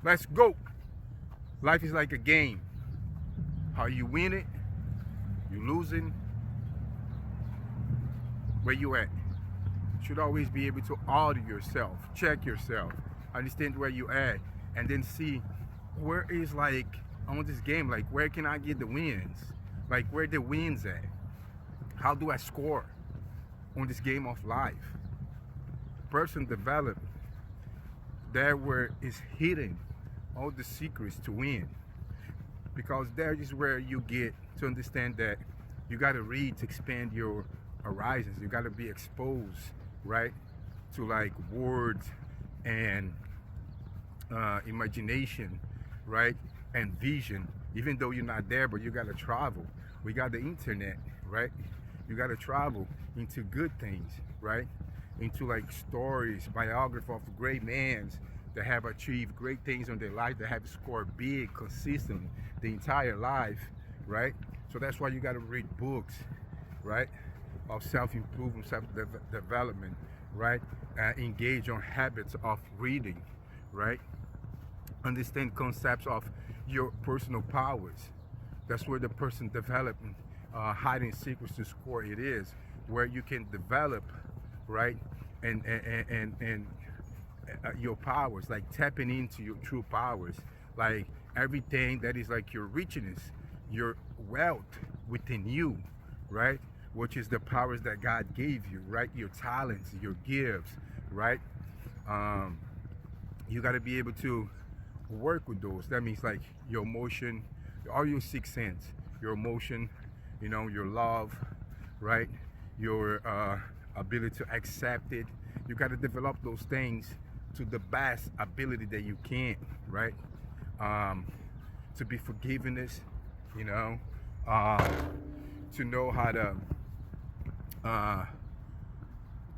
Let's go. Life is like a game. How you win it, you losing, where you at. Should always be able to audit yourself, check yourself, understand where you at, and then see where is like on this game, like where can I get the wins? Like where the wins at? How do I score on this game of life? Person develop there where is hidden all the secrets to win. Because there is where you get to understand that you gotta read to expand your horizons. You gotta be exposed, right, to like words and imagination, right, and vision. Even though you're not there, but you gotta travel. We got the internet, right? You gotta travel into good things, right? Into like stories, biography of great men that have achieved great things in their life, that have scored big, consistent the entire life, right? So that's why you gotta read books, right? Of self-improvement, self-development, right? Engage on habits of reading, right? Understand concepts of your personal powers. That's where the person developing hiding secrets to score it is, where you can develop, right? And your powers, like tapping into your true powers, like everything that is like your richness, your wealth within you, right? Which is the powers that God gave you, right? Your talents, your gifts, right? Um, you got to be able to work with those. That means like your emotion, all your six sense, your emotion, your love, right? Your ability to accept it. You got to develop those things to the best ability that you can, right? Um, to be forgiveness, you know, uh, to know how to uh,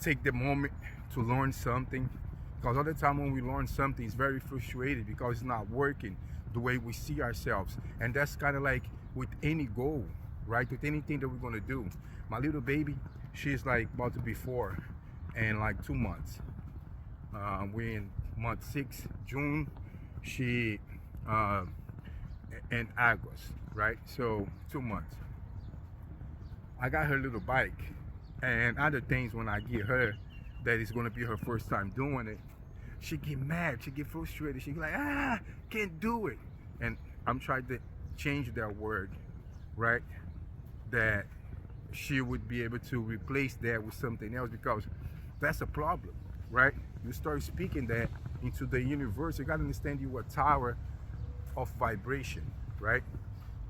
take the moment to learn something. Because all the time when we learn something, it's very frustrated because it's not working the way we see ourselves. And that's kind of like with any goal, right? With anything that we're going to do. My little baby, she's like about to be 4 in like 2 months. We're in month 6, June. She uh, in August, right? So 2 months. I got her little bike, and other things when I get her that is gonna be her first time doing it, she get mad, she get frustrated, she be like, can't do it. And I'm trying to change that word, right? That she would be able to replace that with something else, because that's a problem, right? You start speaking that into the universe, you gotta understand you a tower of vibration, right?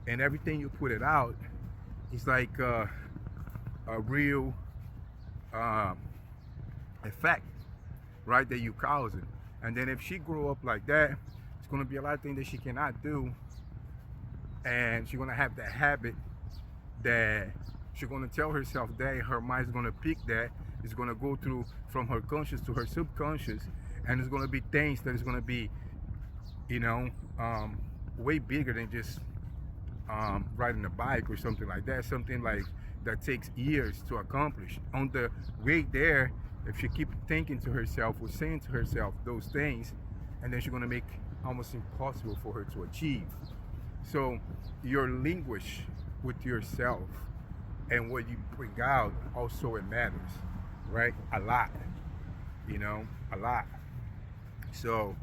And everything you put it out is like a real um, effect, right? That you causing. And then if she grow up like that, it's gonna be a lot of things that she cannot do, and she's gonna have that habit that she's gonna tell herself that her mind's gonna pick that. It's gonna go through from her conscious to her subconscious, and it's gonna be things that is gonna be, you know, way bigger than just riding a bike or something like that. Something like that takes years to accomplish. On the way there, if she keep thinking to herself or saying to herself those things, and then she's gonna make almost impossible for her to achieve. So your language with yourself and what you bring out also it matters, right? A lot, a lot. So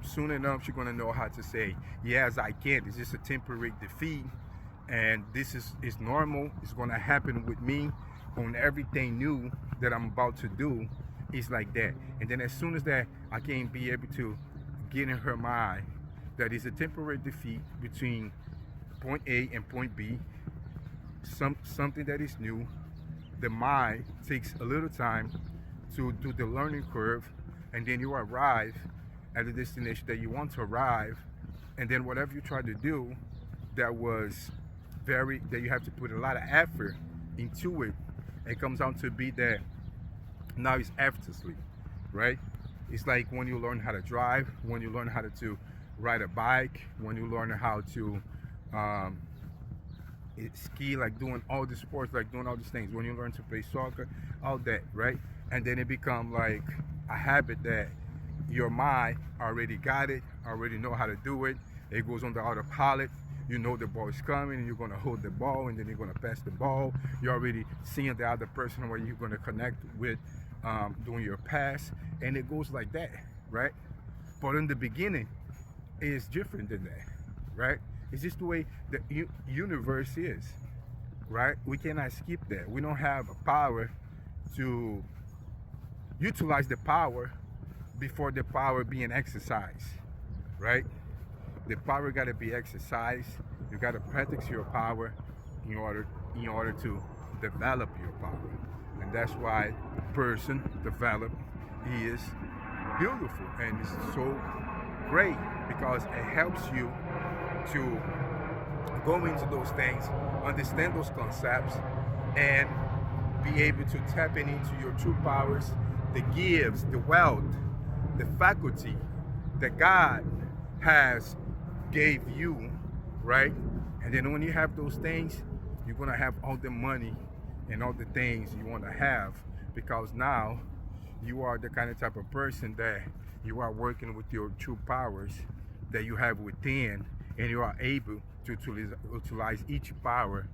soon enough, you're gonna know how to say, "Yes, I can. It's just a temporary defeat, and this is normal. It's gonna happen with me on everything new that I'm about to do." It's like that. And then as soon as that, I can be able to get in her mind that it's a temporary defeat between point A and point B. Something that is new. The mind takes a little time to do the learning curve, and then you arrive at the destination that you want to arrive. And then whatever you try to do that was that you have to put a lot of effort into it, it comes out to be that now it's effortlessly, right? It's like when you learn how to drive, when you learn how to ride a bike, when you learn how to um, ski, like doing all the sports, like doing all these things, when you learn to play soccer, all that, right? And then it become like a habit that your mind already got it, already know how to do it. It goes on the autopilot. You know the ball is coming, and you're gonna hold the ball, and then you're gonna pass the ball. You're already seeing the other person where you're gonna connect with, doing your pass, and it goes like that, right? But in the beginning, it's different than that, right? It's just the way the universe is, right? We cannot skip that. We don't have a power to utilize the power before the power being exercised, right? The power got to be exercised. You got to practice your power in order to develop your power, and that's why person develop is beautiful and it's so great because it helps you to go into those things, understand those concepts, and be able to tap into your true powers, the gifts, the wealth, the faculty that God has gave you, right? And then when you have those things, you're gonna have all the money and all the things you want to have, because now you are the kind of type of person that you are working with your true powers that you have within, and you are able to utilize each power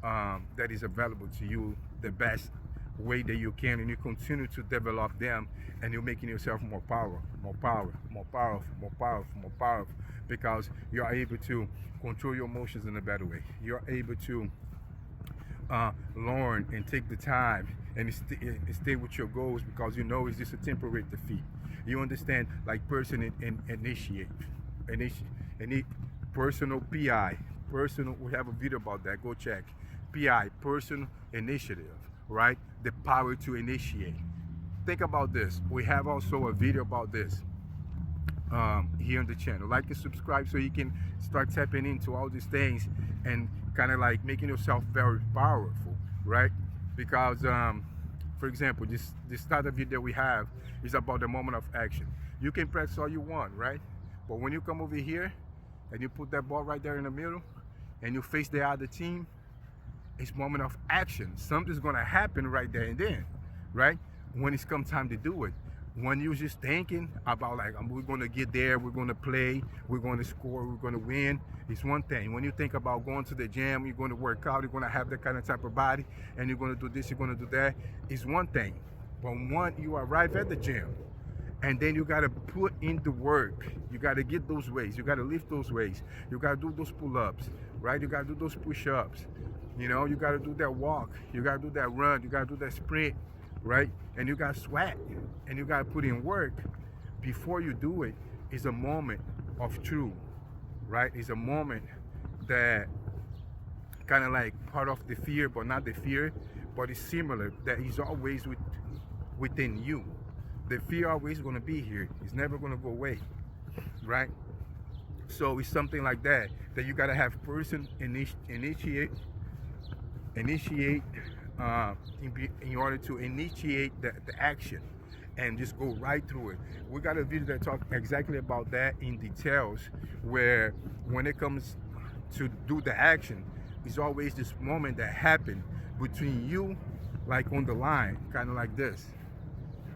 that is available to you the best way that you can, and you continue to develop them, and you're making yourself more powerful, because you are able to control your emotions in a better way. You're able to learn and take the time and stay with your goals, because you know it's just a temporary defeat. You understand, like person initiate personal PI, personal. We have a video about that. Go check PI, personal initiative, right? The power to initiate. Think about this. We have also a video about this here on the channel. Like and subscribe so you can start tapping into all these things and kind of like making yourself very powerful, right? Because for example, this starter video we have is about the moment of action. You can press all you want, right? But when you come over here and you put that ball right there in the middle and you face the other team, it's moment of action. Something's gonna happen right there and then, right? When it's come time to do it. When you're just thinking about like, we're gonna get there, we're gonna play, we're gonna score, we're gonna win, it's one thing. When you think about going to the gym, you're gonna work out, you're gonna have that kind of type of body, and you're gonna do this, you're gonna do that, it's one thing. But when you arrive at the gym, and then you gotta put in the work, you gotta get those weights, you gotta lift those weights, you gotta do those pull-ups, right? You gotta do those push-ups, you know, you gotta do that walk, you gotta do that run, you gotta do that sprint, right? And you gotta sweat, and you gotta put in work. Before you do it, is a moment of truth, right? It's a moment that kind of like part of the fear, but not the fear, but it's similar, that is always within you. The fear always gonna be here. It's never gonna go away, right? So it's something like that you gotta have person initiate in order to initiate the action and just go right through it. We got a video that talks exactly about that in details, where when it comes to do the action, it's always this moment that happened between you, like on the line, kind of like this,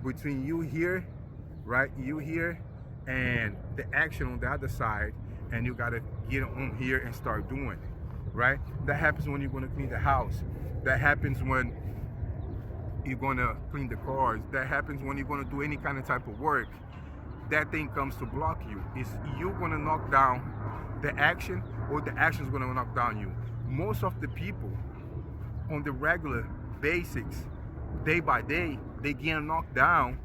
between you here, right? You here, and the action on the other side, and you gotta get on here and start doing it, right? That happens when you're gonna clean the house. That happens when you're gonna clean the cars. That happens when you're gonna do any kind of type of work. That thing comes to block you. Is you gonna knock down the action, or the action's gonna knock down you? Most of the people on the regular basics, day by day, they get knocked down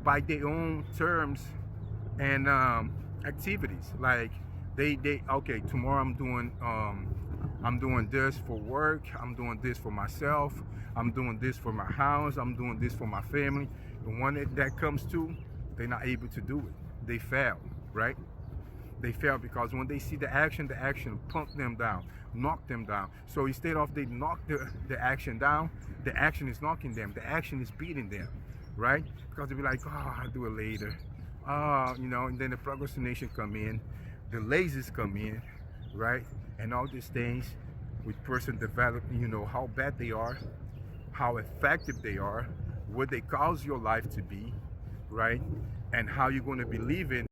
by their own terms and activities. Like they okay, tomorrow I'm doing this for work, I'm doing this for myself, I'm doing this for my house, I'm doing this for my family. And when that comes to, they're not able to do it. They fail, right? They fail because when they see the action pump them down, knock them down. So instead of they knock the action down, the action is knocking them, the action is beating them, right? Because they'll be like, oh, I'll do it later. You know, and then the procrastination come in, the lazies come in, right? And all these things with person developing, you know, how bad they are, how effective they are, what they cause your life to be, right? and how you're going to be living